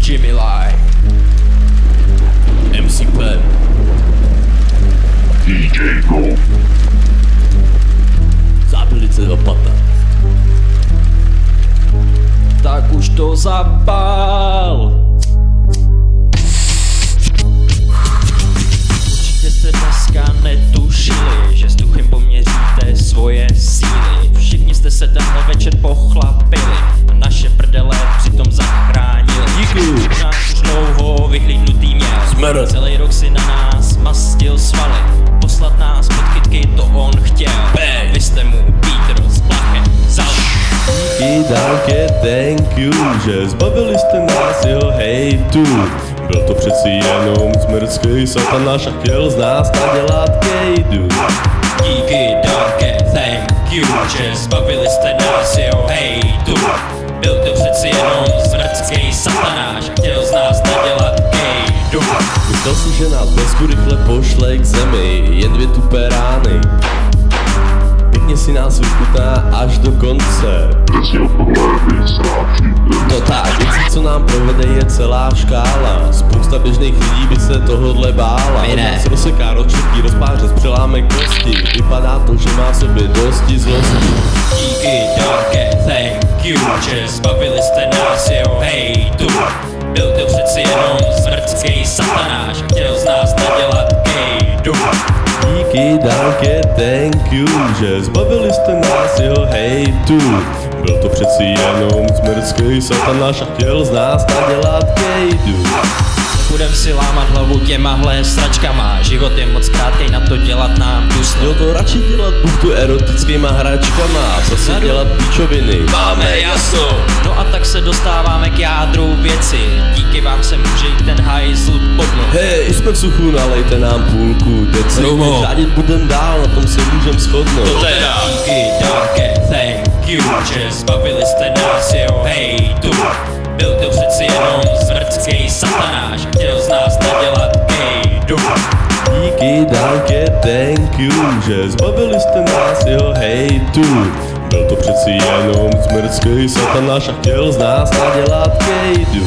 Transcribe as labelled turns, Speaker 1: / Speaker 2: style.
Speaker 1: Jimmy Lai, MC Pen,
Speaker 2: DJ Go,
Speaker 1: Zábilice Opata. Tak už to zapál. Určitě jste dneska netušili, že s duchem poměříte svoje síly. Všichni jste se tenhle večer pochlapili a naše prdele přitom zachránili.
Speaker 3: Díky.
Speaker 1: Nás už dlouho vyhlídnutý měl.
Speaker 3: Smer.
Speaker 1: Celý rok si na nás mastil svaly. Poslat nás pod kytky, to on chtěl.
Speaker 3: Bang.
Speaker 1: Vy jste mu beat rozplachem vzali.
Speaker 3: Díky, danke, thank you, že zbavili jste nás jeho hejtu. Byl to přeci jenom smrtský satanáš a chtěl z nás nadělat kejdu.
Speaker 1: Díky, danke, thank you, že zbavili jste nás jeho hejtu. Byl to přeci jenom smrtský satanáš a chtěl z nás nadělat kejdu.
Speaker 3: Myslel si, že nás blesku rychle pošle k zemi, jen 2 tupé rány. Pěkně si nás vychutná až do konce.
Speaker 2: bez jeho problémy ztrácí.
Speaker 3: To tak, věcí, co nám provede, je celá škála. Spousta běžných lidí by se tohodle bála.
Speaker 1: My ne.
Speaker 3: On nás rozseká ročníky, rozpáře z přelámek kosti. Vypadá to, že má v sobě dosti zlosti.
Speaker 1: Díky, danke, thank you, že zbavili jste nás jeho hejtu. Byl to přeci jenom smrtský satanáš a chtěl z nás nadělat kejdu.
Speaker 3: Díky, danke, thank you, že zbavili jste nás jeho hejtu. Byl to přeci jenom smrtský satanáš a chtěl z nás nadělat kejdu.
Speaker 1: Budem si lámat hlavu těmahle sračkama. Život je moc krátkej, na to dělat nám dusno.
Speaker 3: Měl to radši dělat buchtu erotickýma hračkama. Zase dělat píčoviny.
Speaker 1: Máme jasno. No a tak se dostáváme k jádru věci. Díky vám se může jít ten hajzl podnout.
Speaker 3: Hej, jsme v suchu, nalejte nám půlku deci.
Speaker 1: Promo.
Speaker 3: Řádit budem dál, na tom se můžem shodnout.
Speaker 1: Díky, danke, thank you, že zbavili jste nás jeho hejtu. Byl to přeci jenom smrtský satanáš a chtěl z nás nadělat kejdu.
Speaker 3: Díky, danke, thank you, že zbavili jste nás jeho hejtu. Byl to přeci jenom smrtský satanáš a chtěl z nás nadělat kejdu.